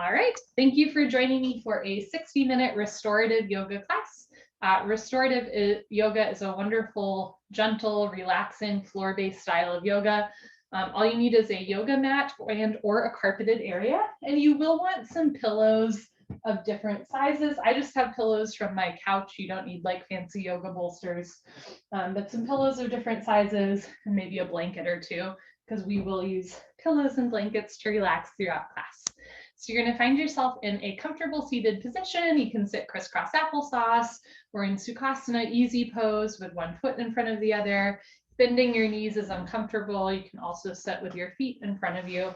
All right, thank you for joining me for a 60-minute restorative yoga class. Restorative yoga is a wonderful, gentle, relaxing, floor-based style of yoga. All you need is a yoga mat or a carpeted area, and you will want some pillows of different sizes. I just have pillows from my couch. You don't need like fancy yoga bolsters, but some pillows of different sizes and maybe a blanket or two, because we will use pillows and blankets to relax throughout class. So you're going to find yourself in a comfortable seated position. You can sit crisscross applesauce or in Sukhasana easy pose with one foot in front of the other. Bending your knees is uncomfortable. You can also sit with your feet in front of you.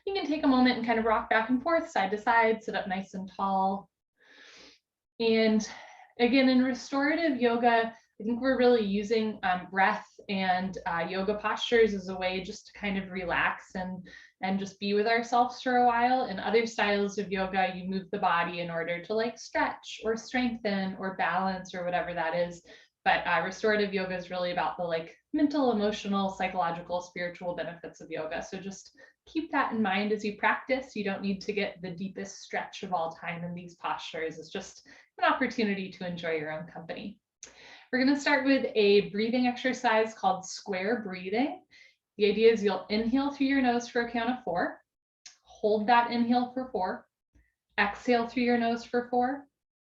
You can take a moment and kind of rock back and forth, side to side, sit up nice and tall. And again, in restorative yoga, I think we're really using breath and yoga postures as a way just to kind of relax and just be with ourselves for a while. In other styles of yoga, you move the body in order to like stretch or strengthen or balance or whatever that is. But restorative yoga is really about the like mental, emotional, psychological, spiritual benefits of yoga. So just keep that in mind as you practice. You don't need to get the deepest stretch of all time in these postures. It's just an opportunity to enjoy your own company. We're going to start with a breathing exercise called square breathing. The idea is you'll inhale through your nose for a count of 4, hold that inhale for 4, exhale through your nose for 4,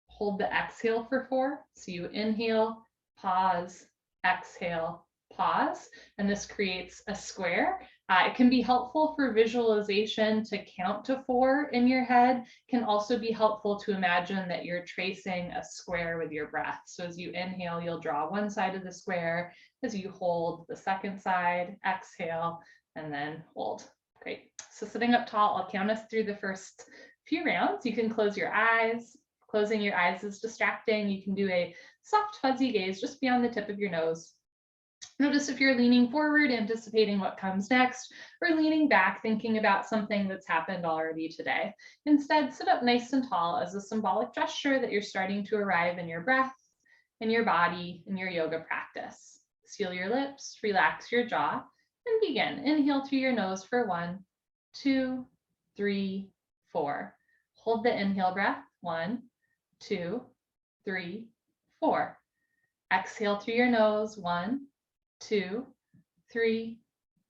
hold the exhale for 4. So you inhale, pause, exhale, pause, and this creates a square. It can be helpful for visualization to count to 4 in your head. Can also be helpful to imagine that you're tracing a square with your breath. So as you inhale, you'll draw one side of the square. As you hold the second side, exhale, and then hold. Great. So sitting up tall, I'll count us through the first few rounds. You can close your eyes. Closing your eyes is distracting. You can do a soft, fuzzy gaze just beyond the tip of your nose. Notice if you're leaning forward, anticipating what comes next, or leaning back, thinking about something that's happened already today. Instead, sit up nice and tall as a symbolic gesture that you're starting to arrive in your breath, in your body, in your yoga practice. Seal your lips, relax your jaw, and begin. Inhale through your nose for 1, 2, 3, 4. Hold the inhale breath. 1, 2, 3, 4. Exhale through your nose. 1, 2, 3,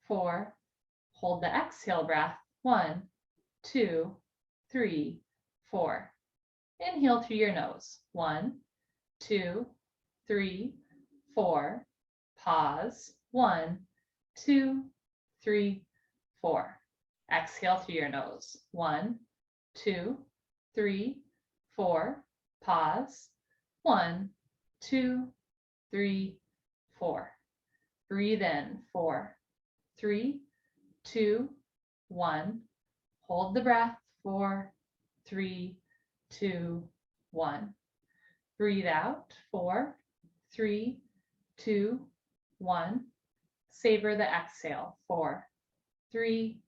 4. Hold the exhale breath. 1, 2, 3, 4. Inhale through your nose. 1, 2, 3, 4. Pause. 1, 2, 3, 4. Exhale through your nose. 1, 2, 3, 4. Pause. 1, 2, 3, 4. Breathe in. 4, 3, 2, 1. Hold the breath. 4, 3, 2, 1. Breathe out. 4, 3, 2, 1. Savor the exhale. 4, 3,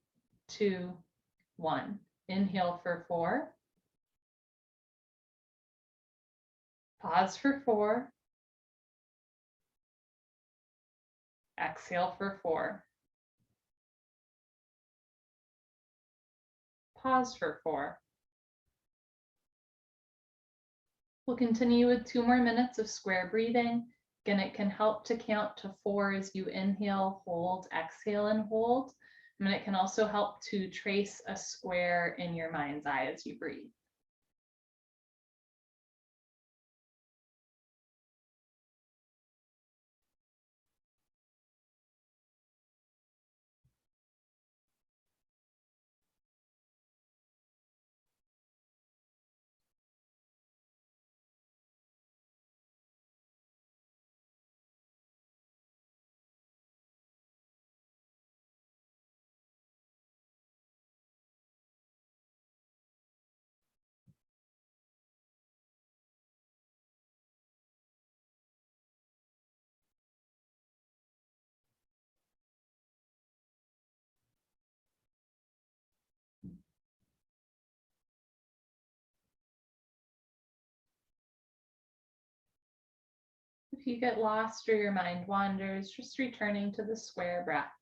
2, 1. Inhale for 4. Pause for 4. Exhale for 4. Pause for 4. We'll continue with 2 more minutes of square breathing. Again, it can help to count to 4 as you inhale, hold, exhale, and hold. And it can also help to trace a square in your mind's eye as you breathe. If you get lost or your mind wanders, just returning to the square breath.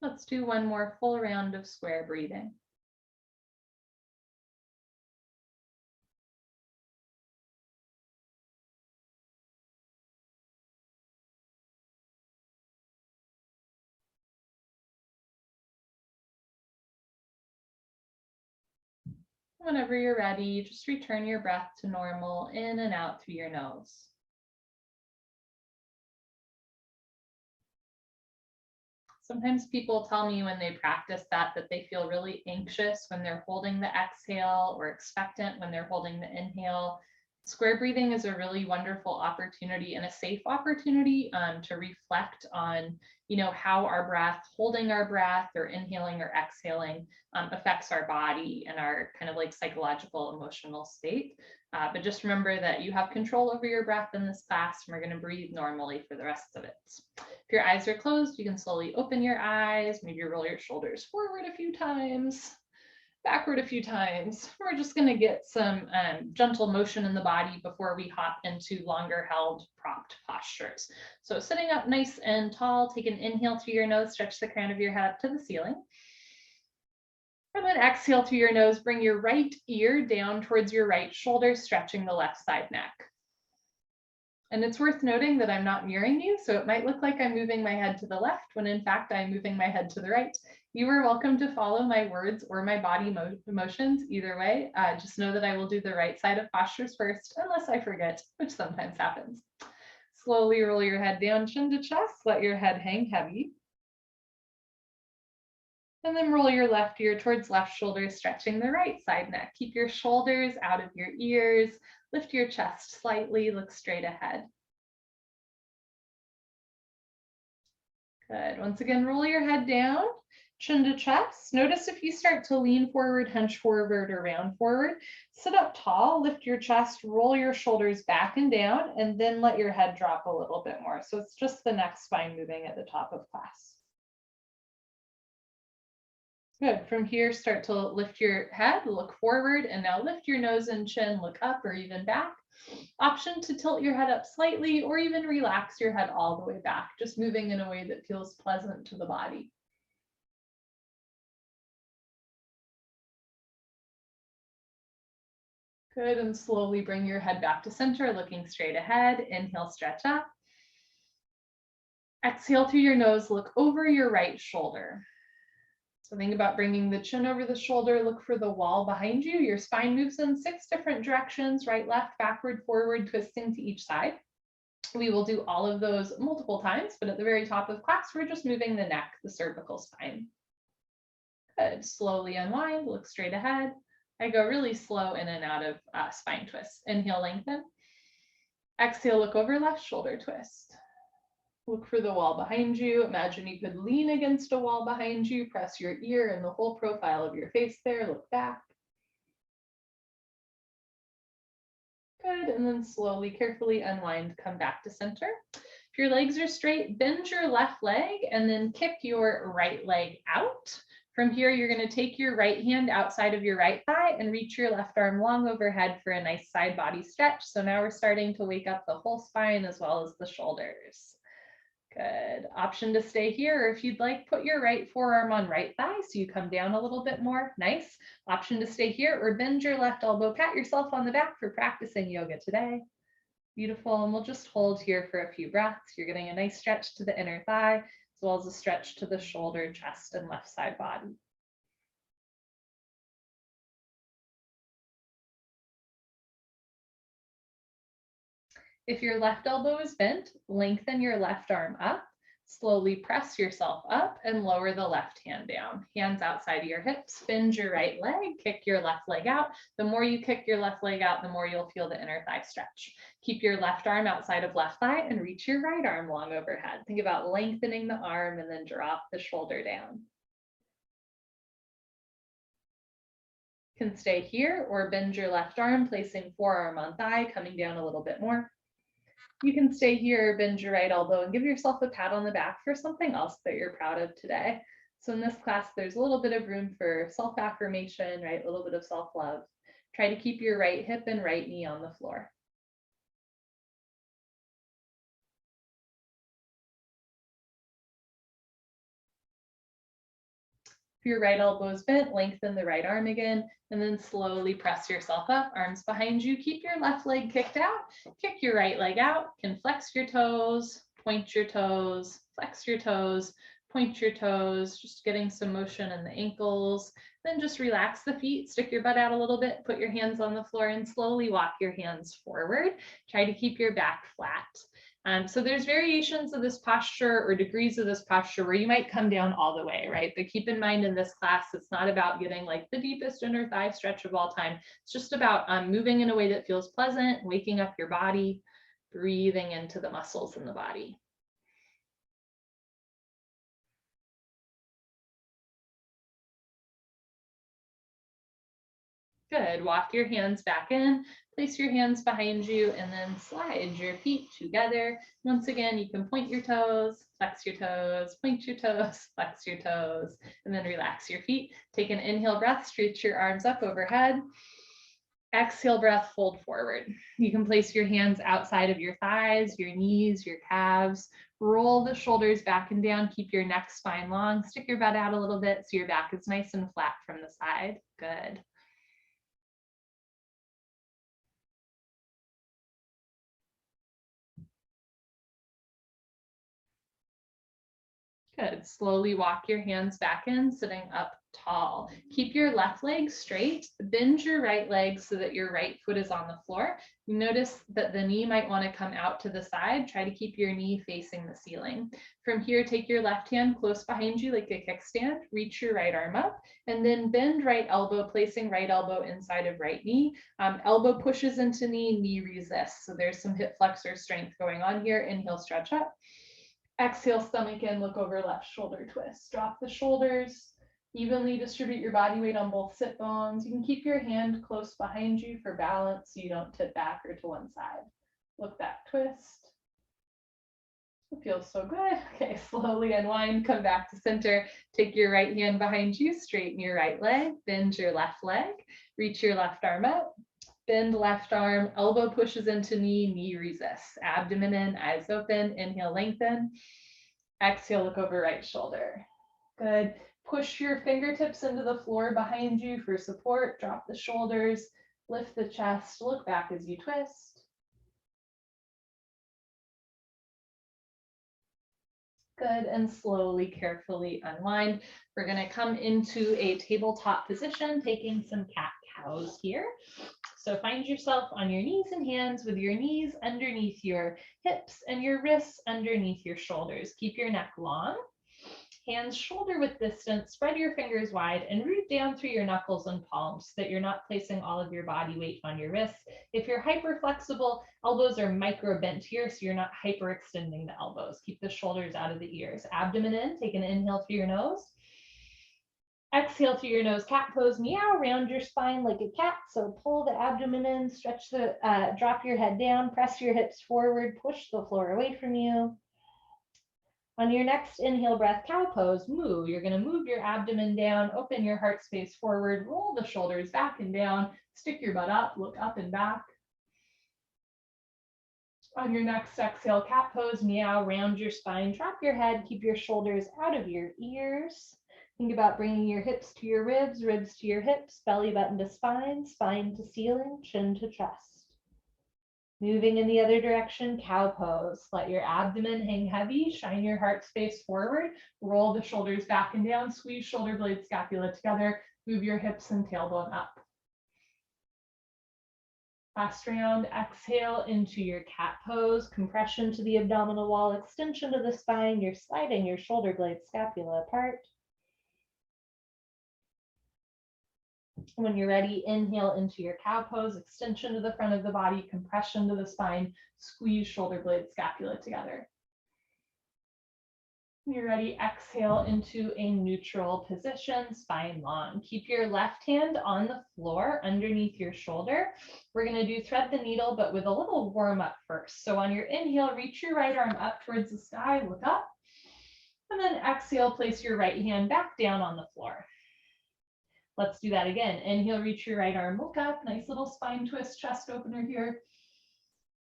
Let's do one more full round of square breathing. Whenever you're ready, just return your breath to normal, in and out through your nose. Sometimes people tell me when they practice that they feel really anxious when they're holding the exhale or expectant when they're holding the inhale. Square breathing is a really wonderful opportunity and a safe opportunity to reflect on, how our breath, holding our breath or inhaling or exhaling affects our body and our kind of like psychological, emotional state. But just remember that you have control over your breath in this class, and we're going to breathe normally for the rest of it. If your eyes are closed, you can slowly open your eyes, maybe roll your shoulders forward a few times, backward a few times. We're just going to get some gentle motion in the body before we hop into longer held propped postures. So sitting up nice and tall, take an inhale through your nose, stretch the crown of your head up to the ceiling. And then exhale through your nose, bring your right ear down towards your right shoulder, stretching the left side neck. And it's worth noting that I'm not mirroring you, so it might look like I'm moving my head to the left when in fact I'm moving my head to the right. You are welcome to follow my words or my body motions either way. Just know that I will do the right side of postures first, unless I forget, which sometimes happens. Slowly roll your head down, chin to chest, let your head hang heavy. And then roll your left ear towards left shoulder, stretching the right side neck. Keep your shoulders out of your ears. Lift your chest slightly, look straight ahead. Good. Once again, roll your head down, chin to chest. Notice if you start to lean forward, hunch forward, or round forward. Sit up tall, lift your chest, roll your shoulders back and down, and then let your head drop a little bit more. So it's just the neck spine moving at the top of class. Good. From here, start to lift your head, look forward, and now lift your nose and chin, look up or even back. Option to tilt your head up slightly or even relax your head all the way back, just moving in a way that feels pleasant to the body. Good, and slowly bring your head back to center, looking straight ahead. Inhale, stretch up. Exhale through your nose, look over your right shoulder. So think about bringing the chin over the shoulder, look for the wall behind you. Your spine moves in 6 different directions, right, left, backward, forward, twisting to each side. We will do all of those multiple times, but at the very top of class, we're just moving the neck, the cervical spine. Good, slowly unwind, look straight ahead. I go really slow in and out of spine twists. Inhale, lengthen. Exhale, look over left shoulder twist. Look for the wall behind you. Imagine you could lean against a wall behind you, press your ear and the whole profile of your face there, look back. Good, and then slowly, carefully unwind, come back to center. If your legs are straight, bend your left leg and then kick your right leg out. From here, you're going to take your right hand outside of your right thigh and reach your left arm long overhead for a nice side body stretch. So now we're starting to wake up the whole spine as well as the shoulders. Good. Option to stay here, or if you'd like, put your right forearm on right thigh so you come down a little bit more. Nice. Option to stay here or bend your left elbow, pat yourself on the back for practicing yoga today. Beautiful. And we'll just hold here for a few breaths. You're getting a nice stretch to the inner thigh, as well as a stretch to the shoulder, chest, and left side body. If your left elbow is bent, lengthen your left arm up. Slowly press yourself up and lower the left hand down. Hands outside of your hips, bend your right leg, kick your left leg out. The more you kick your left leg out, the more you'll feel the inner thigh stretch. Keep your left arm outside of left thigh and reach your right arm long overhead. Think about lengthening the arm and then drop the shoulder down. You can stay here or bend your left arm, placing forearm on thigh, coming down a little bit more. You can stay here, bend your right elbow, and give yourself a pat on the back for something else that you're proud of today. So in this class, there's a little bit of room for self-affirmation, right? A little bit of self-love. Try to keep your right hip and right knee on the floor. If your right elbow is bent, lengthen the right arm again, and then slowly press yourself up, arms behind you. Keep your left leg kicked out, kick your right leg out, can flex your toes, point your toes, flex your toes, point your toes, just getting some motion in the ankles. Then just relax the feet, stick your butt out a little bit, put your hands on the floor and slowly walk your hands forward. Try to keep your back flat. So there's variations of this posture or degrees of this posture where you might come down all the way, right? But keep in mind in this class, it's not about getting like the deepest inner thigh stretch of all time. It's just about moving in a way that feels pleasant, waking up your body, breathing into the muscles in the body. Good. Walk your hands back in, place your hands behind you, and then slide your feet together. Once again, you can point your toes, flex your toes, point your toes, flex your toes, and then relax your feet. Take an inhale breath, stretch your arms up overhead. Exhale breath, fold forward. You can place your hands outside of your thighs, your knees, your calves. Roll the shoulders back and down. Keep your neck spine long. Stick your butt out a little bit so your back is nice and flat from the side. Good. Good. Slowly walk your hands back in, sitting up tall. Keep your left leg straight. Bend your right leg so that your right foot is on the floor. You notice that the knee might want to come out to the side. Try to keep your knee facing the ceiling. From here, take your left hand close behind you like a kickstand. Reach your right arm up and then bend right elbow, placing right elbow inside of right knee. Elbow pushes into knee, knee resists. So there's some hip flexor strength going on here. Inhale, stretch up. Exhale, stomach in, look over left shoulder twist. Drop the shoulders, evenly distribute your body weight on both sit bones. You can keep your hand close behind you for balance so you don't tip back or to one side. Look back, twist. It feels so good. Okay, slowly unwind, come back to center. Take your right hand behind you, straighten your right leg, bend your left leg, reach your left arm up. Bend left arm, elbow pushes into knee, knee resists. Abdomen in, eyes open, inhale, lengthen. Exhale, look over right shoulder. Good. Push your fingertips into the floor behind you for support. Drop the shoulders, lift the chest, look back as you twist. Good, and slowly, carefully unwind. We're gonna come into a tabletop position, taking some cat-cows here. So find yourself on your knees and hands with your knees underneath your hips and your wrists underneath your shoulders. Keep your neck long. Hands shoulder width distance, spread your fingers wide and root down through your knuckles and palms so that you're not placing all of your body weight on your wrists. If you're hyper flexible, elbows are micro bent here, so you're not hyper extending the elbows. Keep the shoulders out of the ears. Abdomen in, take an inhale through your nose. Exhale through your nose, cat pose, meow, round your spine like a cat. So pull the abdomen in, stretch the, drop your head down, press your hips forward, push the floor away from you. On your next inhale breath, cow pose, moo. You're gonna move your abdomen down, open your heart space forward, roll the shoulders back and down, stick your butt up, look up and back. On your next exhale, cat pose, meow, round your spine, drop your head, keep your shoulders out of your ears. Think about bringing your hips to your ribs, ribs to your hips, belly button to spine, spine to ceiling, chin to chest. Moving in the other direction, cow pose. Let your abdomen hang heavy, shine your heart space forward, roll the shoulders back and down, squeeze shoulder blades, scapula together, move your hips and tailbone up. Last round, exhale into your cat pose, compression to the abdominal wall, extension to the spine, you're sliding your shoulder blades, scapula apart. When you're ready, inhale into your cow pose, extension to the front of the body, compression to the spine, squeeze shoulder blades, scapula together. When you're ready, exhale into a neutral position, spine long. Keep your left hand on the floor underneath your shoulder. We're going to do thread the needle, but with a little warm up first. So on your inhale, reach your right arm up towards the sky, look up, and then exhale, place your right hand back down on the floor. Let's do that again. Inhale, reach your right arm, look up, nice little spine twist, chest opener here.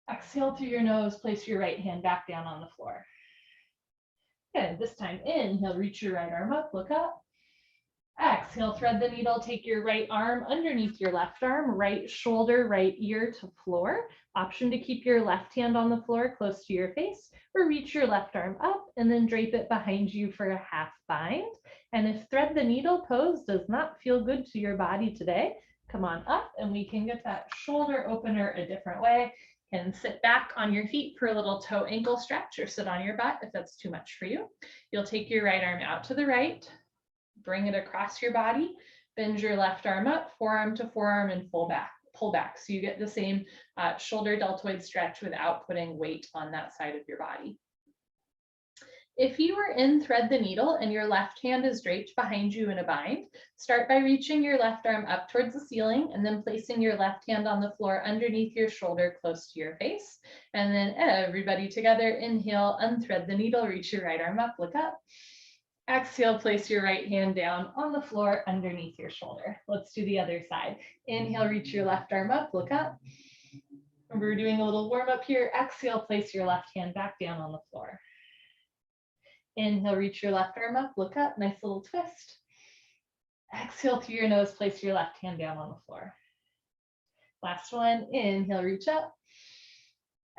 Exhale through your nose, place your right hand back down on the floor. Good, this time inhale, reach your right arm up, look up. Exhale, thread the needle, take your right arm underneath your left arm, right shoulder, right ear to floor. Option to keep your left hand on the floor close to your face, or reach your left arm up and then drape it behind you for a half bind. And if thread the needle pose does not feel good to your body today, come on up and we can get that shoulder opener a different way. And sit back on your feet for a little toe ankle stretch, or sit on your butt if that's too much for you. You'll take your right arm out to the right, bring it across your body, bend your left arm up, forearm to forearm, and pull back. So you get the same shoulder deltoid stretch without putting weight on that side of your body. If you are in thread the needle and your left hand is draped behind you in a bind, start by reaching your left arm up towards the ceiling and then placing your left hand on the floor underneath your shoulder close to your face. And then everybody together, inhale, unthread the needle, reach your right arm up, look up. Exhale, place your right hand down on the floor underneath your shoulder. Let's do the other side. Inhale, reach your left arm up, look up. We're doing a little warm up here. Exhale, place your left hand back down on the floor. Inhale, reach your left arm up, look up, nice little twist. Exhale through your nose, place your left hand down on the floor. Last one, inhale, reach up.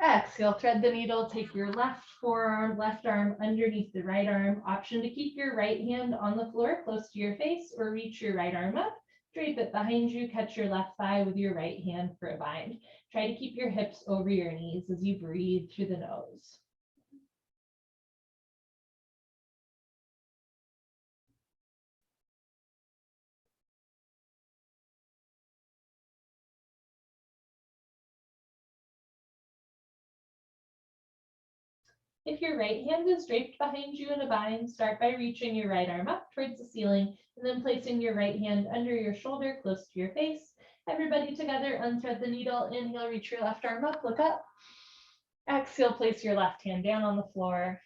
Exhale, thread the needle, take your left forearm, left arm underneath the right arm. Option to keep your right hand on the floor close to your face, or reach your right arm up, drape it behind you, catch your left thigh with your right hand for a bind. Try to keep your hips over your knees as you breathe through the nose. If your right hand is draped behind you in a bind, start by reaching your right arm up towards the ceiling and then placing your right hand under your shoulder close to your face. Everybody together, unthread the needle. Inhale, reach your left arm up, look up. Exhale, place your left hand down on the floor.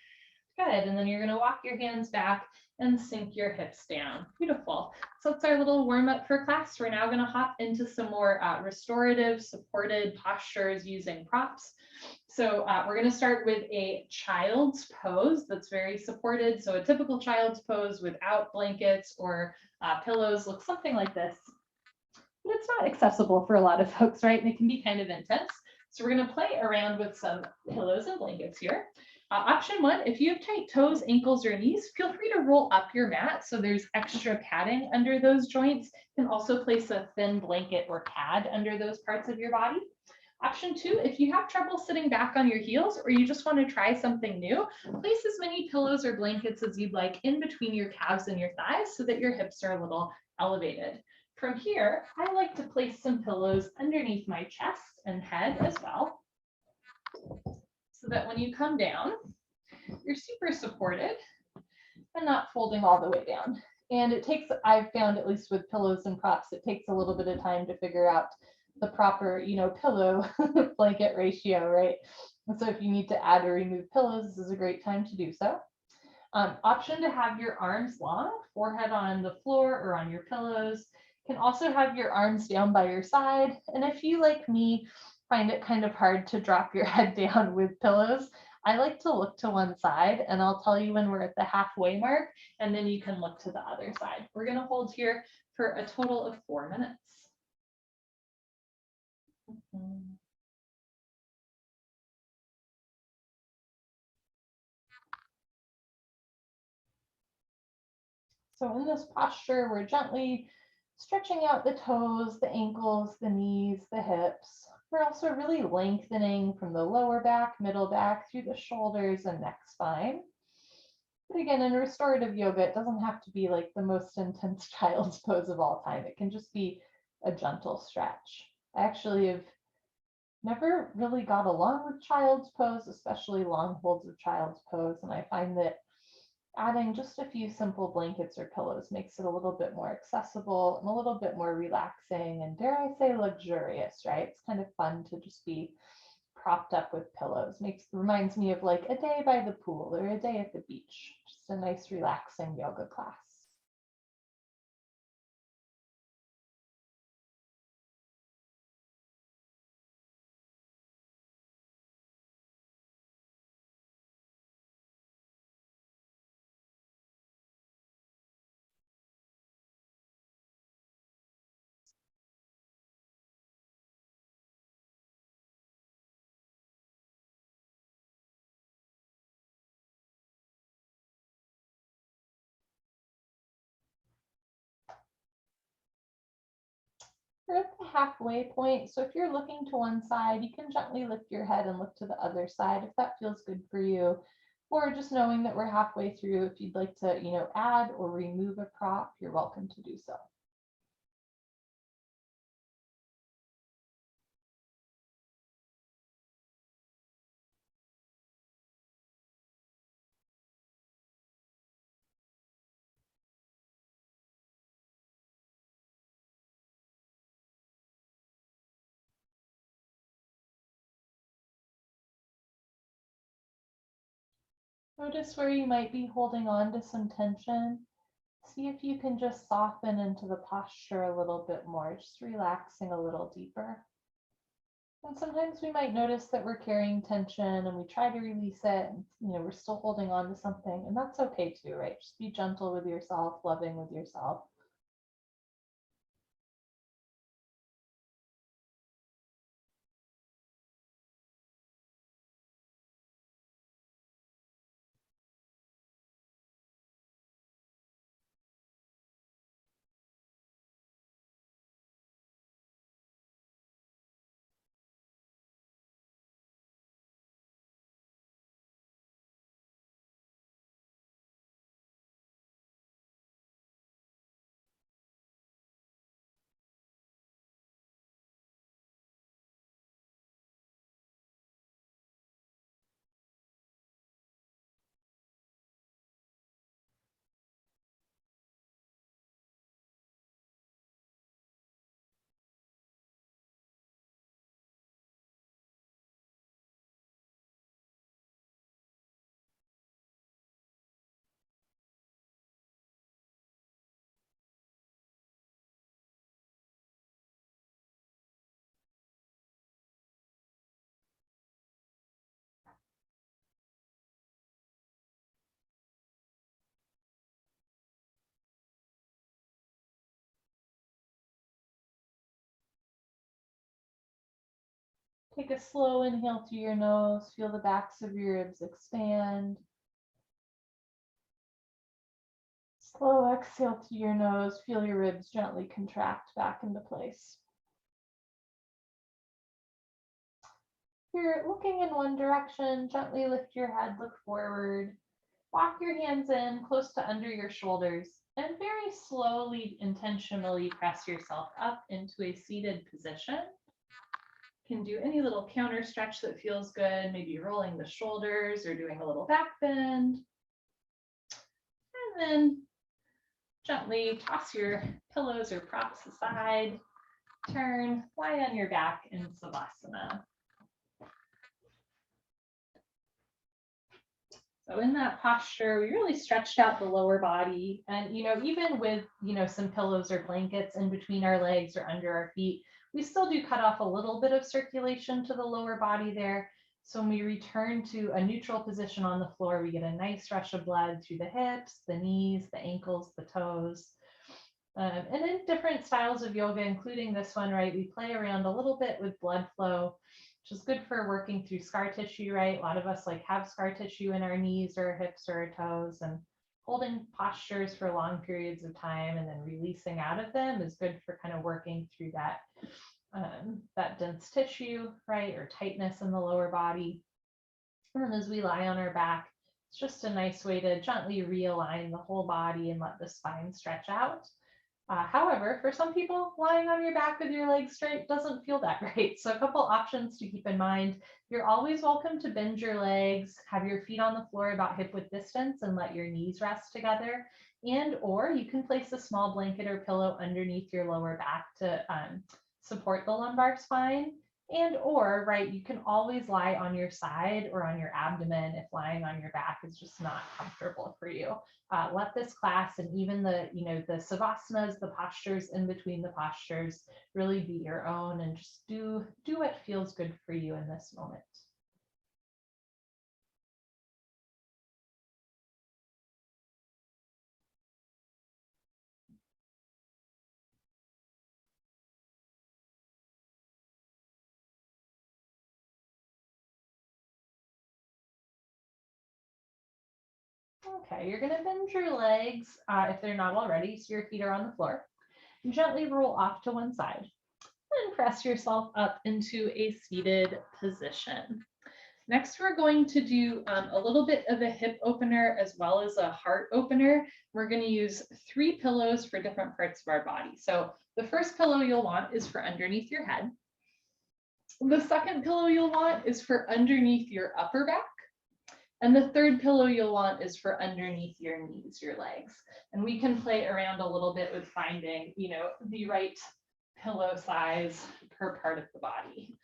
Good, and then you're gonna walk your hands back and sink your hips down. Beautiful. So that's our little warm up for class. We're now gonna hop into some more restorative supported postures using props. So we're gonna start with a child's pose that's very supported. So a typical child's pose without blankets or pillows looks something like this. But it's not accessible for a lot of folks, right? And it can be kind of intense. So we're gonna play around with some pillows and blankets here. Option one, if you have tight toes, ankles, or knees, feel free to roll up your mat so there's extra padding under those joints. You can also place a thin blanket or pad under those parts of your body. Option two, if you have trouble sitting back on your heels or you just want to try something new, place as many pillows or blankets as you'd like in between your calves and your thighs so that your hips are a little elevated. From here, I like to place some pillows underneath my chest and head as well, so that when you come down, you're super supported and not folding all the way down. And it takes, I've found, at least with pillows and props, it takes a little bit of time to figure out the proper, pillow blanket ratio, right? And so if you need to add or remove pillows, this is a great time to do so. Option to have your arms long, forehead on the floor or on your pillows. You can also have your arms down by your side. And if you, like me, find it kind of hard to drop your head down with pillows, I like to look to one side, and I'll tell you when we're at the halfway mark, and then you can look to the other side. We're going to hold here for a total of 4 minutes. So in this posture, we're gently stretching out the toes, the ankles, the knees, the hips. We're also really lengthening from the lower back, middle back, through the shoulders and neck spine. But again, in restorative yoga, it doesn't have to be like the most intense child's pose of all time. It can just be a gentle stretch. I actually have never really got along with child's pose, especially long holds of child's pose. And I find that adding just a few simple blankets or pillows makes it a little bit more accessible and a little bit more relaxing and, dare I say, luxurious, right? It's kind of fun to just be propped up with pillows. Reminds me of like a day by the pool or a day at the beach. Just a nice relaxing yoga class. We're at the halfway point. So if you're looking to one side, you can gently lift your head and look to the other side if that feels good for you. Or just knowing that we're halfway through, if you'd like to, add or remove a prop, you're welcome to do so. Notice where you might be holding on to some tension. See if you can just soften into the posture a little bit more, just relaxing a little deeper. And sometimes we might notice that we're carrying tension and we try to release it, and we're still holding on to something, and that's okay too, right? Just be gentle with yourself, loving with yourself. Take a slow inhale through your nose, feel the backs of your ribs expand. Slow exhale through your nose, feel your ribs gently contract back into place. If you're looking in one direction, gently lift your head, look forward. Walk your hands in close to under your shoulders and very slowly, intentionally press yourself up into a seated position. You can do any little counter stretch that feels good, maybe rolling the shoulders or doing a little back bend. And then gently toss your pillows or props aside, turn, lie on your back in savasana. So in that posture, we really stretched out the lower body. And, even with, some pillows or blankets in between our legs or under our feet, we still do cut off a little bit of circulation to the lower body there. So when we return to a neutral position on the floor, we get a nice rush of blood through the hips, the knees, the ankles, the toes. And in different styles of yoga, including this one, right, we play around a little bit with blood flow, which is good for working through scar tissue, right? A lot of us have scar tissue in our knees or hips or toes, and holding postures for long periods of time and then releasing out of them is good for kind of working through that dense tissue, right, or tightness in the lower body. And then as we lie on our back, it's just a nice way to gently realign the whole body and let the spine stretch out. However, for some people, lying on your back with your legs straight doesn't feel that great. So a couple options to keep in mind. You're always welcome to bend your legs, have your feet on the floor about hip width distance and let your knees rest together. And or you can place a small blanket or pillow underneath your lower back to support the lumbar spine. And or, right, you can always lie on your side or on your abdomen if lying on your back is just not comfortable for you. Let this class and even the savasanas, the postures in between the postures, really be your own, and just do what feels good for you in this moment. Okay, you're gonna bend your legs if they're not already, so your feet are on the floor. And gently roll off to one side. And press yourself up into a seated position. Next, we're going to do a little bit of a hip opener as well as a heart opener. We're going to use 3 pillows for different parts of our body. So the first pillow you'll want is for underneath your head. The second pillow you'll want is for underneath your upper back. And the third pillow you'll want is for underneath your knees, your legs. And we can play around a little bit with finding, the right pillow size per part of the body.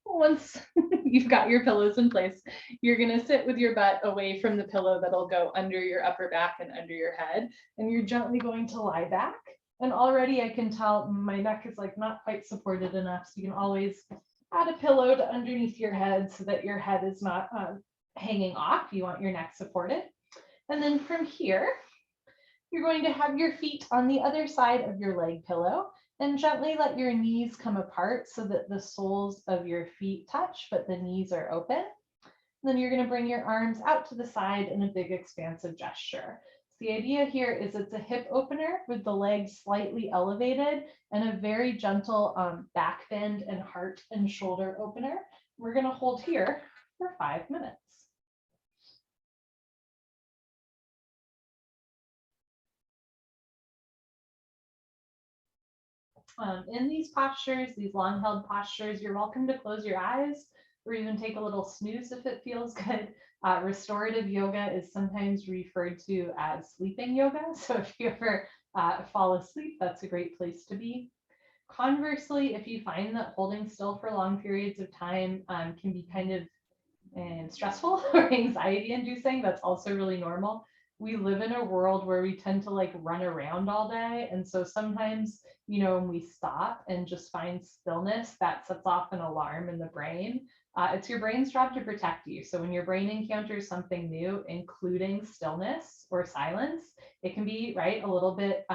Once you've got your pillows in place, you're going to sit with your butt away from the pillow that'll go under your upper back and under your head. And you're gently going to lie back. And already I can tell my neck is like not quite supported enough. So you can always add a pillow to underneath your head so that your head is not hanging off. You want your neck supported. And then from here, you're going to have your feet on the other side of your leg pillow and gently let your knees come apart so that the soles of your feet touch, but the knees are open. And then you're going to bring your arms out to the side in a big expansive gesture. So the idea here is it's a hip opener with the legs slightly elevated and a very gentle back bend and heart and shoulder opener. We're going to hold here for 5 minutes. In these postures, these long held postures, you're welcome to close your eyes or even take a little snooze if it feels good. Restorative yoga is sometimes referred to as sleeping yoga. So if you ever fall asleep, that's a great place to be. Conversely, if you find that holding still for long periods of time can be kind of stressful or anxiety inducing, that's also really normal. We live in a world where we tend to like run around all day. And so sometimes, when we stop and just find stillness, that sets off an alarm in the brain. It's your brain's job to protect you. So when your brain encounters something new, including stillness or silence, it can be, right, a little bit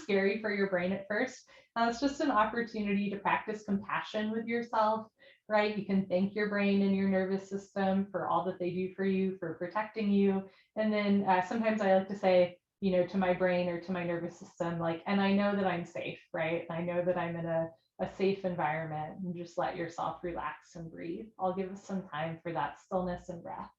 scary for your brain at first. It's just an opportunity to practice compassion with yourself, right? You can thank your brain and your nervous system for all that they do for you, for protecting you. And then sometimes I like to say, to my brain or to my nervous system, like, and I know that I'm safe, right? I know that I'm in a safe environment, and just let yourself relax and breathe. I'll give us some time for that stillness and breath.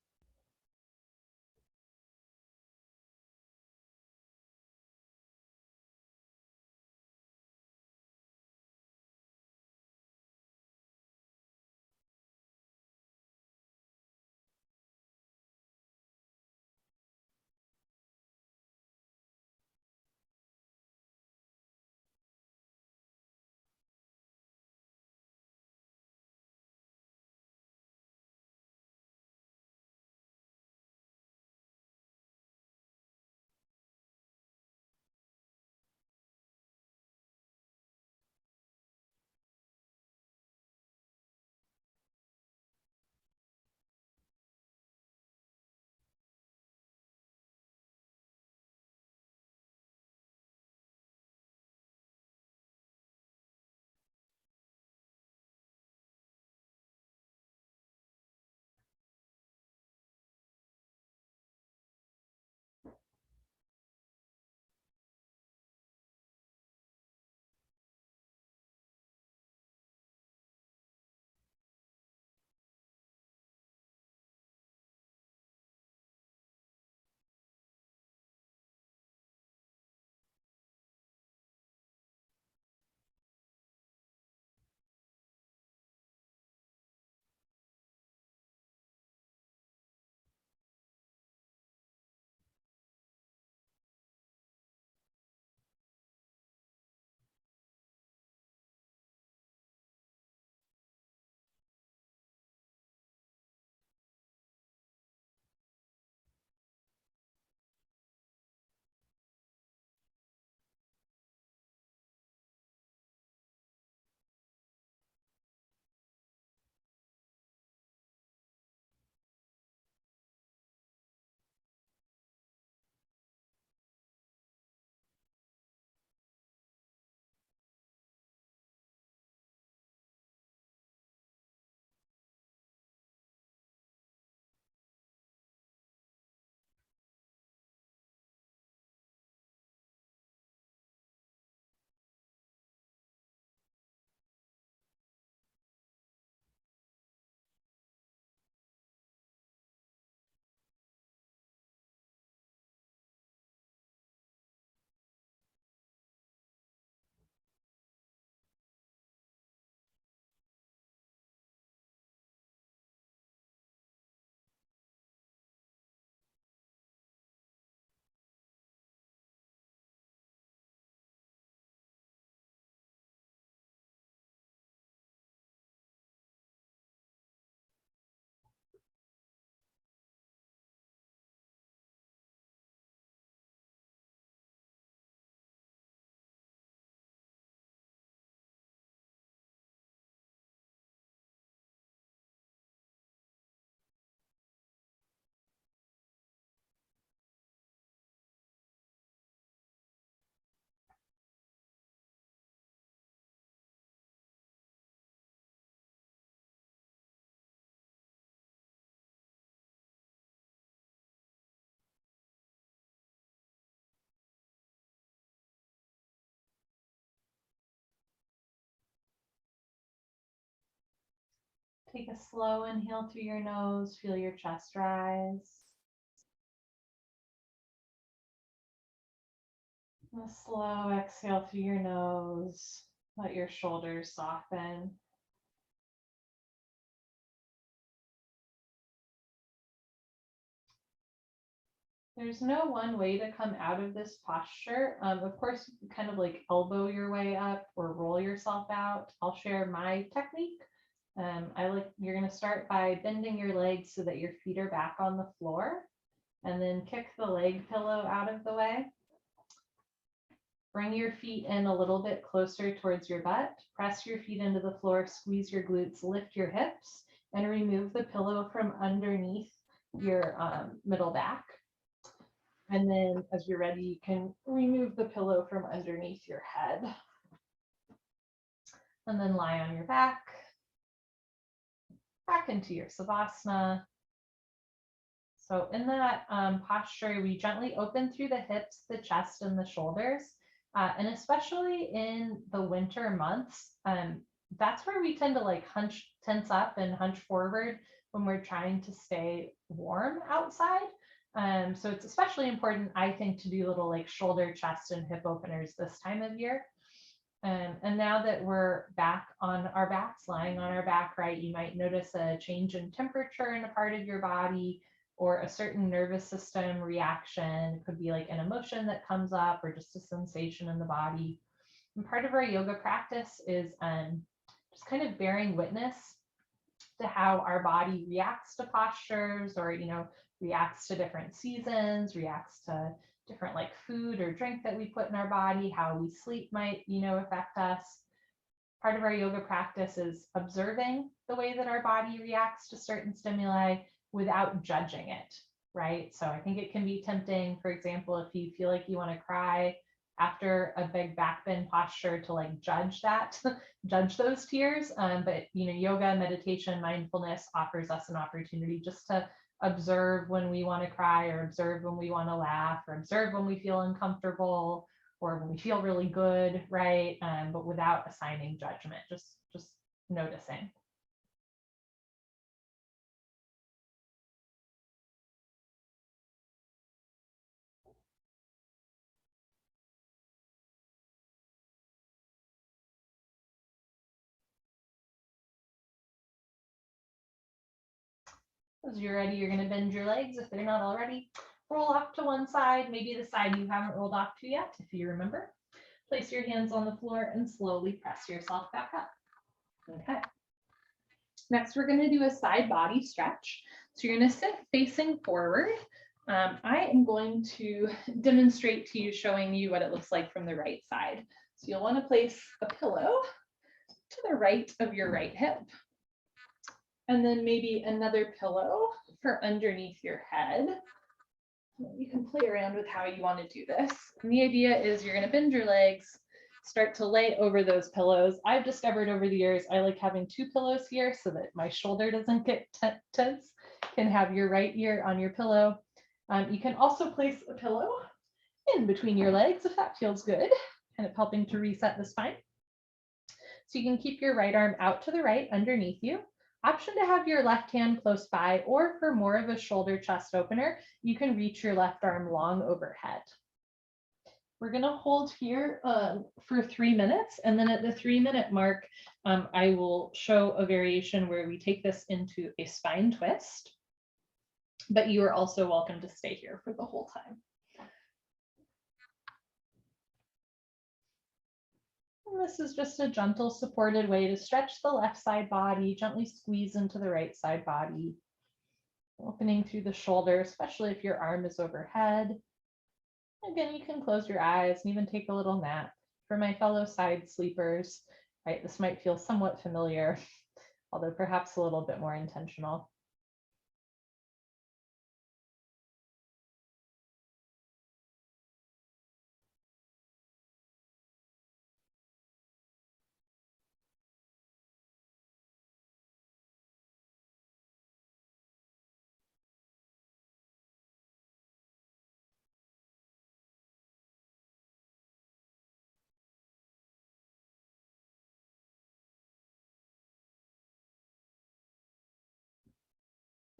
Take a slow inhale through your nose, feel your chest rise. And a slow exhale through your nose, let your shoulders soften. There's no one way to come out of this posture. Of course, you can kind of like elbow your way up or roll yourself out. I'll share my technique. You're going to start by bending your legs so that your feet are back on the floor, and then kick the leg pillow out of the way. Bring your feet in a little bit closer towards your butt. Press your feet into the floor, squeeze your glutes, lift your hips, and remove the pillow from underneath your middle back. And then as you're ready, you can remove the pillow from underneath your head. And then lie on your back into your savasana. So in that posture, we gently open through the hips, the chest, and the shoulders. And especially in the winter months, that's where we tend to like tense up and hunch forward when we're trying to stay warm outside. So it's especially important, I think, to do little like shoulder, chest, and hip openers this time of year. And now that we're back on our backs, lying on our back, right, you might notice a change in temperature in a part of your body or a certain nervous system reaction. It could be like an emotion that comes up or just a sensation in the body. And part of our yoga practice is just kind of bearing witness to how our body reacts to postures, or, reacts to different seasons, reacts to different like food or drink that we put in our body, how we sleep might, affect us. Part of our yoga practice is observing the way that our body reacts to certain stimuli without judging it, right? So I think it can be tempting, for example, if you feel like you want to cry after a big back bend posture, to like judge that, judge those tears. But yoga, meditation, mindfulness offers us an opportunity just to observe when we want to cry, or observe when we want to laugh, or observe when we feel uncomfortable, or when we feel really good, right? But without assigning judgment, just noticing. As you're ready, you're going to bend your legs if they're not already. Roll off to one side, maybe the side you haven't rolled off to yet, if you remember. Place your hands on the floor and slowly press yourself back up. Okay. Next, we're going to do a side body stretch. So you're going to sit facing forward. I am going to demonstrate to you, showing you what it looks like from the right side. So you'll want to place a pillow to the right of your right hip, and then maybe another pillow for underneath your head. You can play around with how you want to do this. And the idea is you're going to bend your legs, start to lay over those pillows. I've discovered over the years, I like having two pillows here so that my shoulder doesn't get tense. You can have your right ear on your pillow. You can also place a pillow in between your legs if that feels good, kind of helping to reset the spine. So you can keep your right arm out to the right underneath you. Option to have your left hand close by, or for more of a shoulder chest opener, you can reach your left arm long overhead. We're going to hold here for 3 minutes, and then at the 3-minute mark, I will show a variation where we take this into a spine twist, but you are also welcome to stay here for the whole time. And this is just a gentle supported way to stretch the left side body, gently squeeze into the right side body, opening through the shoulder, especially if your arm is overhead. Again, you can close your eyes and even take a little nap. For my fellow side sleepers, right, this might feel somewhat familiar, although perhaps a little bit more intentional.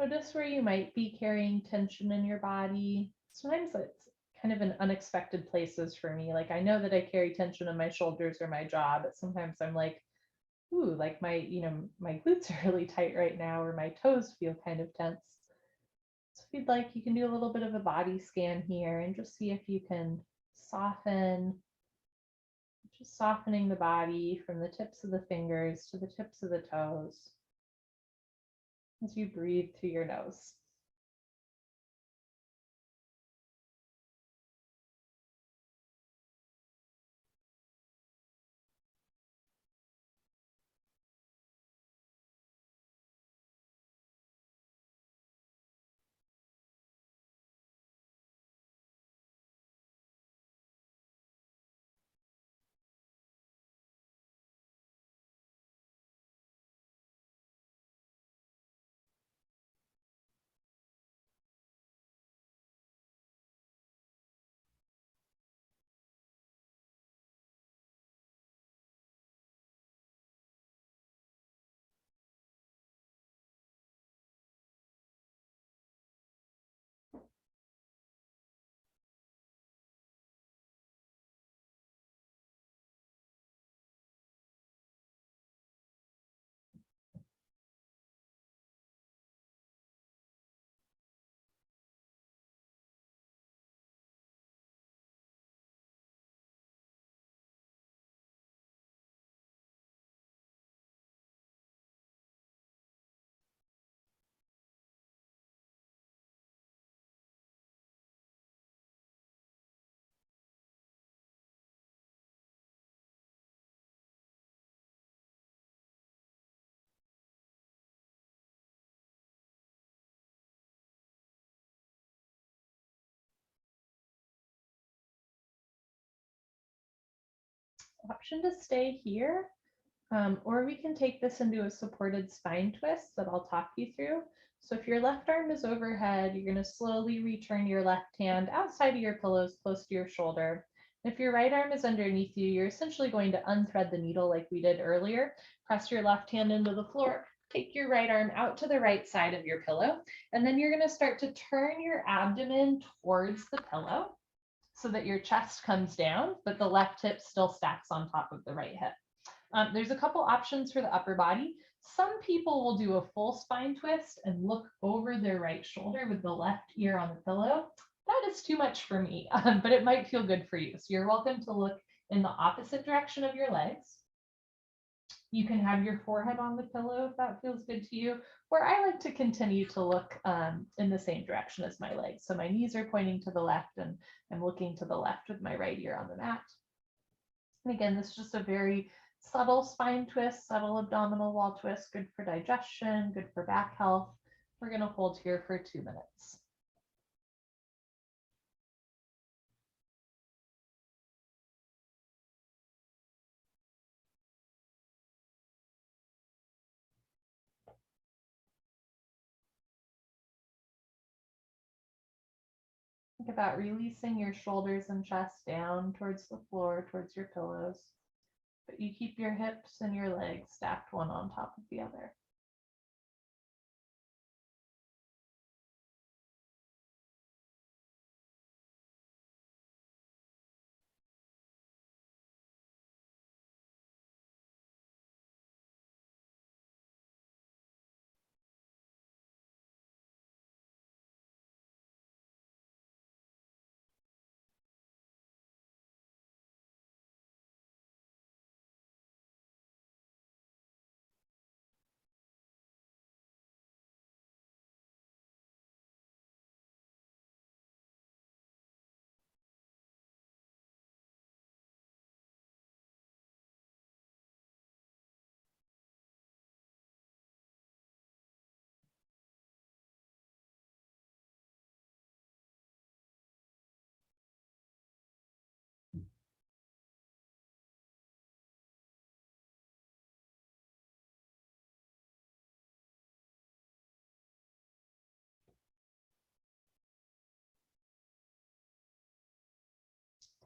Notice where you might be carrying tension in your body. Sometimes it's kind of in unexpected places for me. Like I know that I carry tension in my shoulders or my jaw, but sometimes I'm like, ooh, like my glutes are really tight right now, or my toes feel kind of tense. So if you'd like, you can do a little bit of a body scan here and just see if you can soften, just softening the body from the tips of the fingers to the tips of the toes as you breathe through your nose. Option to stay here, or we can take this into a supported spine twist that I'll talk you through. So if your left arm is overhead, you're going to slowly return your left hand outside of your pillows, close to your shoulder. If your right arm is underneath you, you're essentially going to unthread the needle like we did earlier. Press your left hand into the floor, take your right arm out to the right side of your pillow, and then you're going to start to turn your abdomen towards the pillow so that your chest comes down, but the left hip still stacks on top of the right hip. There's a couple options for the upper body. Some people will do a full spine twist and look over their right shoulder with the left ear on the pillow. That is too much for me, but it might feel good for you. So you're welcome to look in the opposite direction of your legs. You can have your forehead on the pillow if that feels good to you, or I like to continue to look in the same direction as my legs. So my knees are pointing to the left and I'm looking to the left with my right ear on the mat. And again, this is just a very subtle spine twist, subtle abdominal wall twist, good for digestion, good for back health. We're going to hold here for 2 minutes. Think about releasing your shoulders and chest down towards the floor, towards your pillows, but you keep your hips and your legs stacked one on top of the other.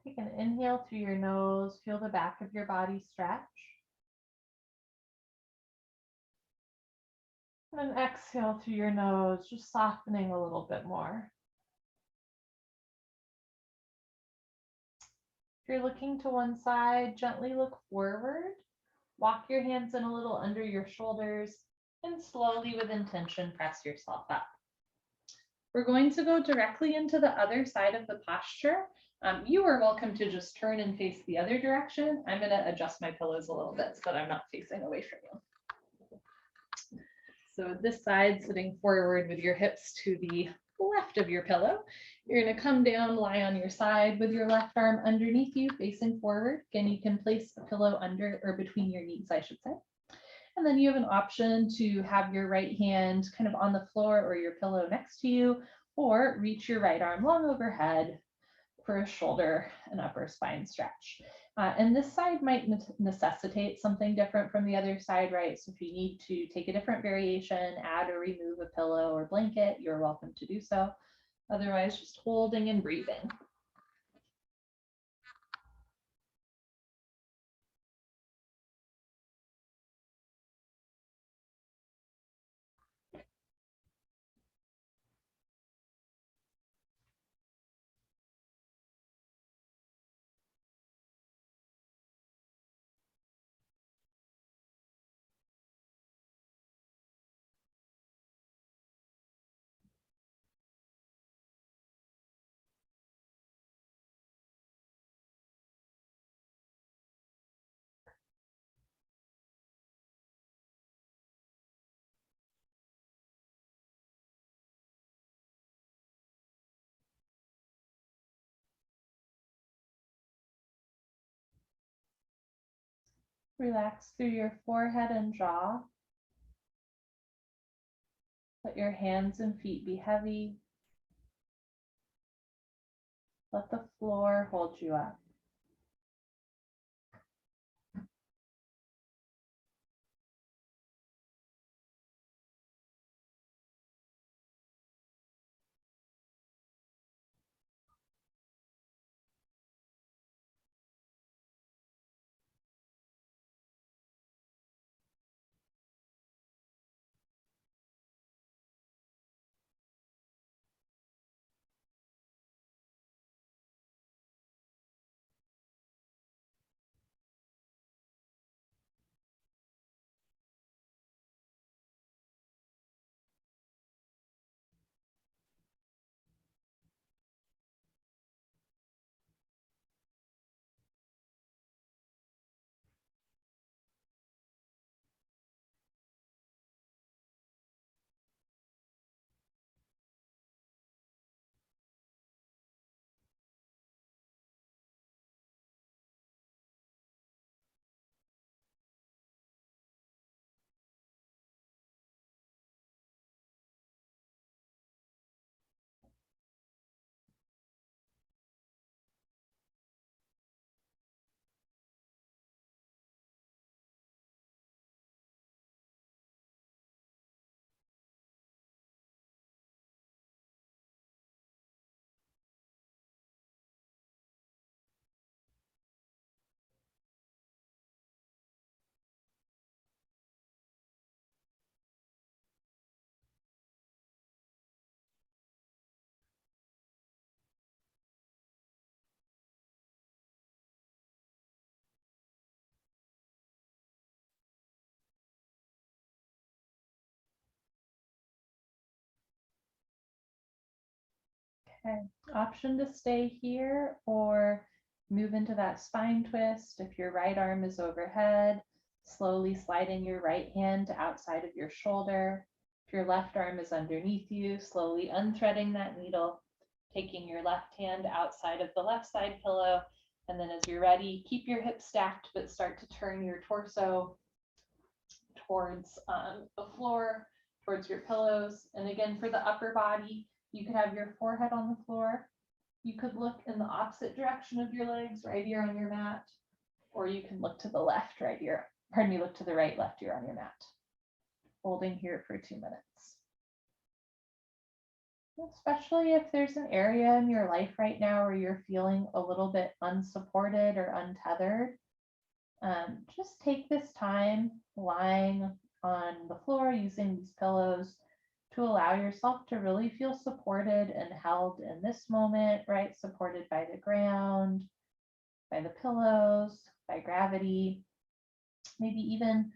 Take an inhale through your nose, feel the back of your body stretch. And then exhale through your nose, just softening a little bit more. If you're looking to one side, gently look forward. Walk your hands in a little under your shoulders and slowly with intention press yourself up. We're going to go directly into the other side of the posture. You are welcome to just turn and face the other direction. I'm going to adjust my pillows a little bit so that I'm not facing away from you. So this side, sitting forward with your hips to the left of your pillow. You're going to come down, lie on your side with your left arm underneath you, facing forward. Again, you can place a pillow under or between your knees, I should say. And then you have an option to have your right hand kind of on the floor or your pillow next to you, or reach your right arm long overhead for a shoulder and upper spine stretch. And this side might necessitate something different from the other side, right? So if you need to take a different variation, add or remove a pillow or blanket, you're welcome to do so. Otherwise, just holding and breathing. Relax through your forehead and jaw. Let your hands and feet be heavy. Let the floor hold you up. Okay, option to stay here or move into that spine twist. If your right arm is overhead, slowly sliding your right hand to outside of your shoulder. If your left arm is underneath you, slowly unthreading that needle, taking your left hand outside of the left side pillow. And then as you're ready, keep your hips stacked, but start to turn your torso towards the floor, towards your pillows. And again, for the upper body, you could have your forehead on the floor. You could look in the opposite direction of your legs, right here on your mat, or you can look to the left, right here. Pardon me, look to the right, left here on your mat. Holding here for 2 minutes. Especially if there's an area in your life right now where you're feeling a little bit unsupported or untethered, just take this time lying on the floor using these pillows to allow yourself to really feel supported and held in this moment, right? Supported by the ground, by the pillows, by gravity, maybe even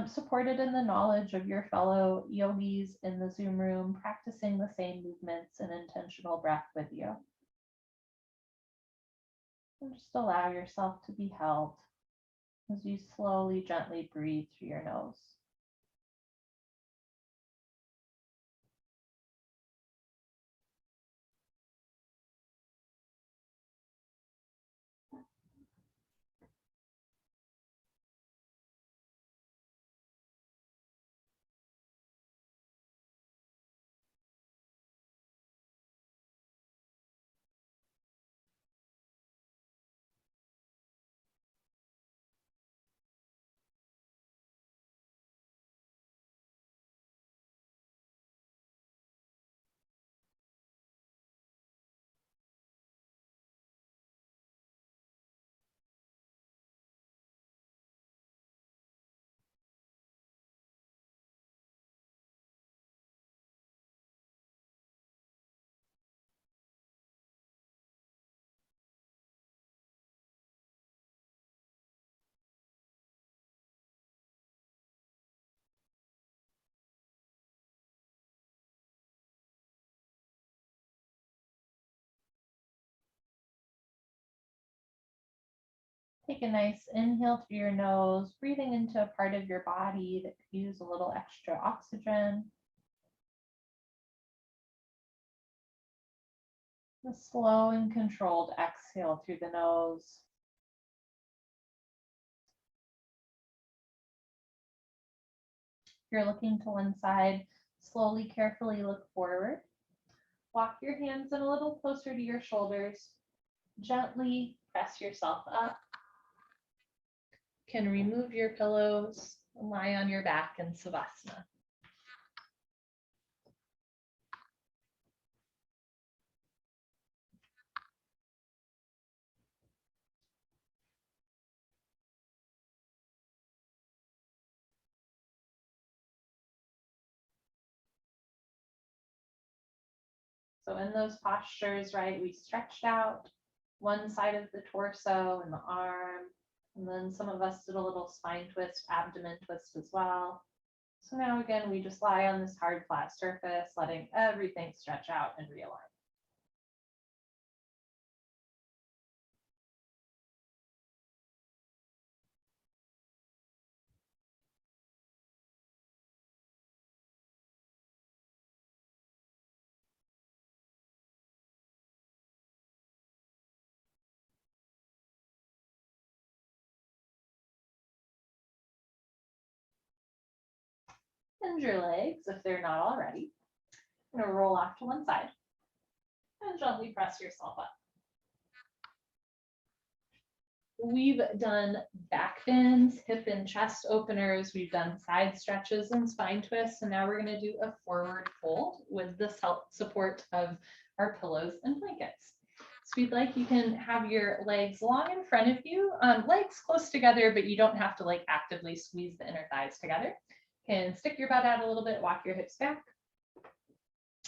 supported in the knowledge of your fellow yogis in the Zoom room, practicing the same movements and intentional breath with you. And just allow yourself to be held as you slowly, gently breathe through your nose. Take a nice inhale through your nose, breathing into a part of your body that could use a little extra oxygen. A slow and controlled exhale through the nose. If you're looking to one side, slowly, carefully look forward. Walk your hands in a little closer to your shoulders. Gently press yourself up. Can remove your pillows and lie on your back in savasana. So in those postures, right, we stretched out one side of the torso and the arm, and then some of us did a little spine twist, abdomen twist as well. So now again, we just lie on this hard flat surface, letting everything stretch out and realign. Bend your legs if they're not already. I'm going to roll off to one side and gently press yourself up. We've done back bends, hip and chest openers. We've done side stretches and spine twists. And now we're going to do a forward fold with the support of our pillows and blankets. So we'd like, you can have your legs long in front of you, legs close together, but you don't have to like actively squeeze the inner thighs together. You can stick your butt out a little bit, walk your hips back.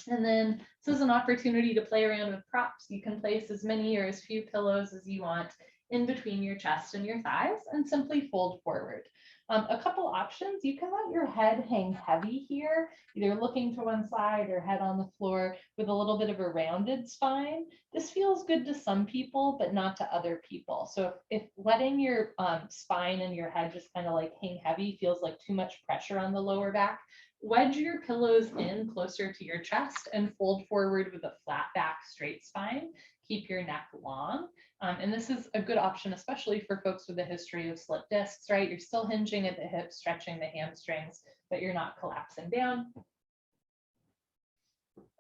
And then this is an opportunity to play around with props. You can place as many or as few pillows as you want in between your chest and your thighs and simply fold forward. A couple options, you can let your head hang heavy here, either looking to one side or head on the floor with a little bit of a rounded spine. This feels good to some people, but not to other people. So if letting your spine and your head just kind of like hang heavy feels like too much pressure on the lower back, wedge your pillows in closer to your chest and fold forward with a flat back, straight spine. Keep your neck long. And this is a good option, especially for folks with a history of slip discs, right? You're still hinging at the hips, stretching the hamstrings, but you're not collapsing down.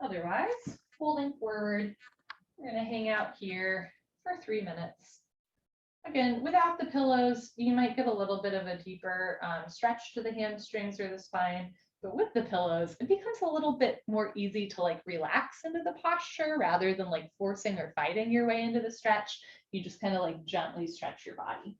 Otherwise, folding forward, we're going to hang out here for 3 minutes. Again, without the pillows, you might get a little bit of a deeper stretch to the hamstrings or the spine. But with the pillows, it becomes a little bit more easy to like relax into the posture rather than like forcing or fighting your way into the stretch. You just kind of like gently stretch your body.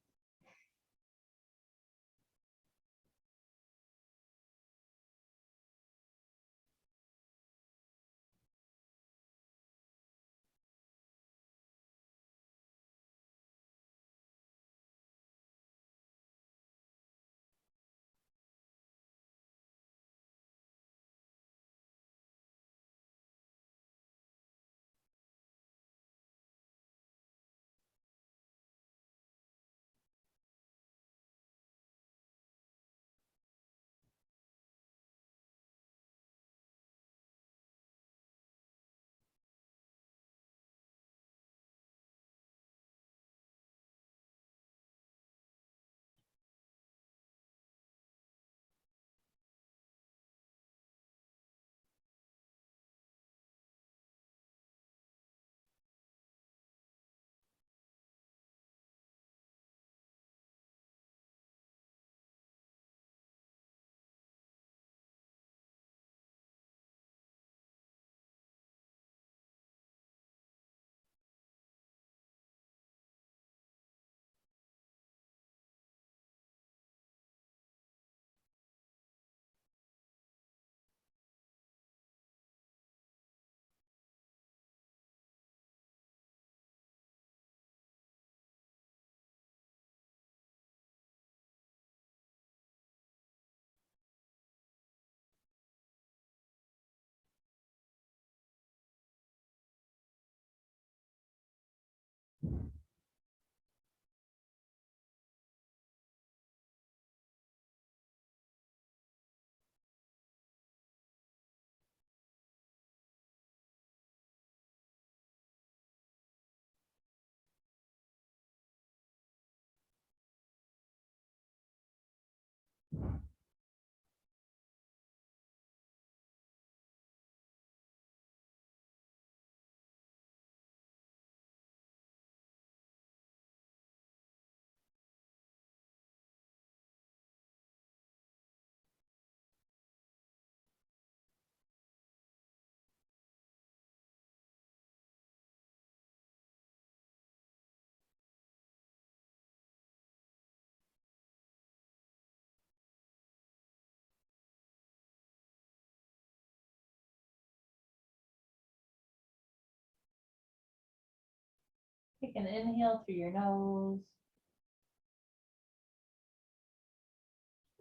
Take an inhale through your nose.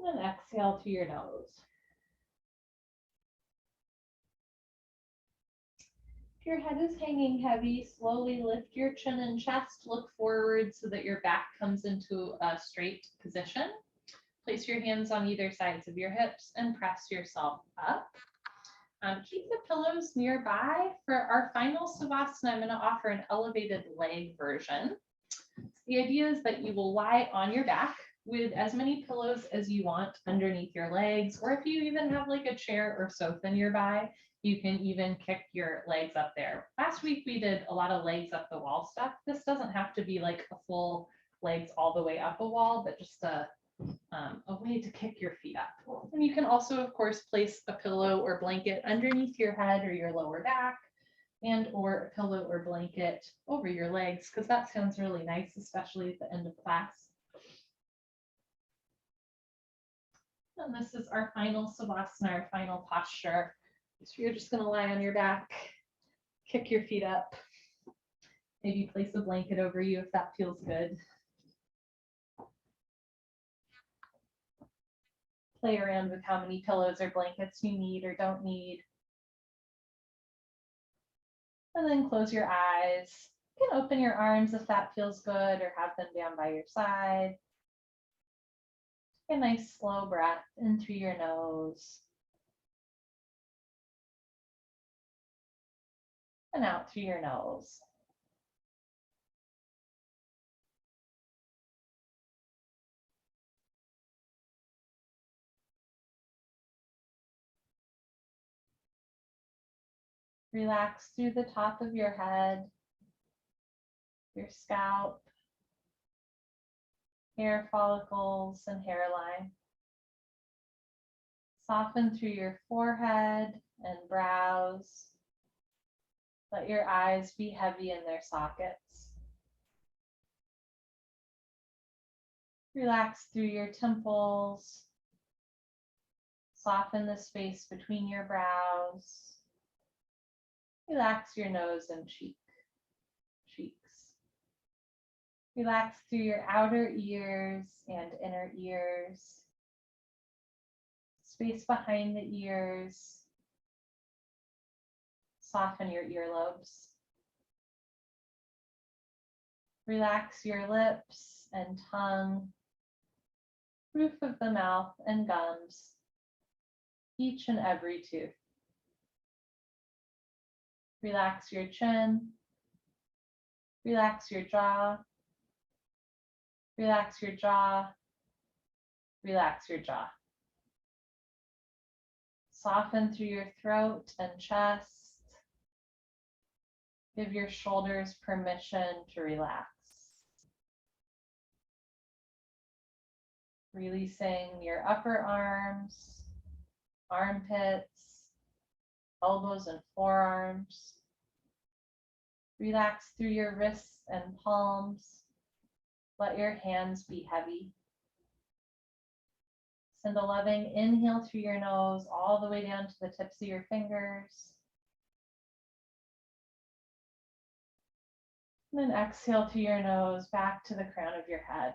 And then exhale through your nose. If your head is hanging heavy, slowly lift your chin and chest, look forward so that your back comes into a straight position. Place your hands on either sides of your hips and press yourself up. Keep the pillows nearby. For our final savasana, I'm going to offer an elevated leg version. The idea is that you will lie on your back with as many pillows as you want underneath your legs, or if you even have like a chair or sofa nearby, you can even kick your legs up there. Last week we did a lot of legs up the wall stuff. This doesn't have to be like a full legs all the way up a wall, but just a way to kick your feet up. And you can also, of course, place a pillow or blanket underneath your head or your lower back, and or a pillow or blanket over your legs, because that sounds really nice, especially at the end of class. And this is our final savasana, our final posture. So you're just going to lie on your back, kick your feet up, maybe place a blanket over you if that feels good. Play around with how many pillows or blankets you need or don't need. And then close your eyes. You can open your arms if that feels good, or have them down by your side. Take a nice slow breath in through your nose and out through your nose. Relax through the top of your head, your scalp, hair follicles, and hairline. Soften through your forehead and brows. Let your eyes be heavy in their sockets. Relax through your temples. Soften the space between your brows. Relax your nose and cheeks. Relax through your outer ears and inner ears. Space behind the ears. Soften your earlobes. Relax your lips and tongue, roof of the mouth and gums, each and every tooth. Relax your chin. Relax your jaw. Relax your jaw. Relax your jaw. Soften through your throat and chest. Give your shoulders permission to relax. Releasing your upper arms, armpits, elbows and forearms. Relax through your wrists and palms. Let your hands be heavy. Send a loving inhale through your nose all the way down to the tips of your fingers. And then exhale through your nose back to the crown of your head.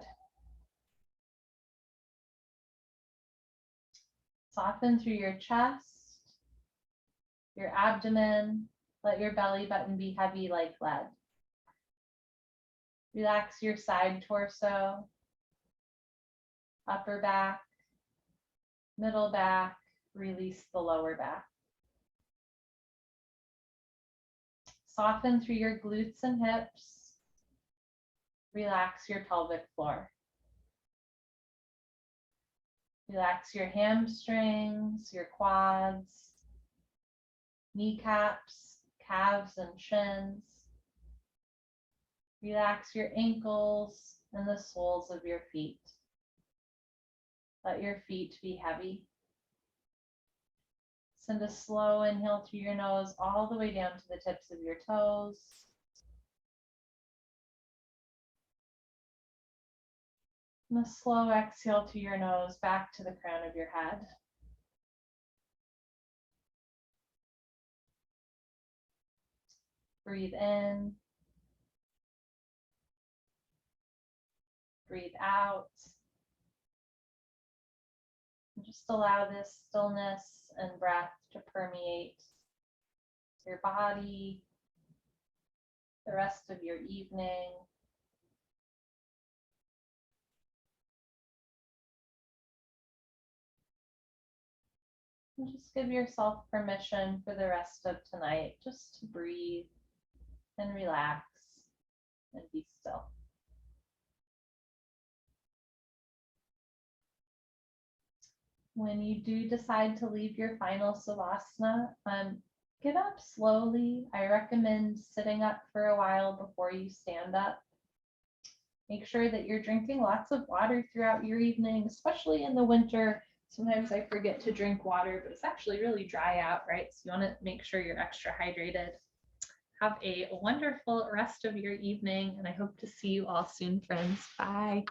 Soften through your chest, your abdomen. Let your belly button be heavy like lead. Relax your side torso, upper back, middle back. Release the lower back. Soften through your glutes and hips. Relax your pelvic floor. Relax your hamstrings, your quads, kneecaps, calves, and shins. Relax your ankles and the soles of your feet. Let your feet be heavy. Send a slow inhale through your nose all the way down to the tips of your toes. And a slow exhale through your nose back to the crown of your head. Breathe in Breathe out. And just allow this stillness and breath to permeate your body, the rest of your evening. And just give yourself permission for the rest of tonight just to breathe and relax and be still. When you do decide to leave your final savasana, get up slowly. I recommend sitting up for a while before you stand up. Make sure that you're drinking lots of water throughout your evening, especially in the winter. Sometimes I forget to drink water, but it's actually really dry out, right? So you want to make sure you're extra hydrated. Have a wonderful rest of your evening, and I hope to see you all soon, friends. Bye.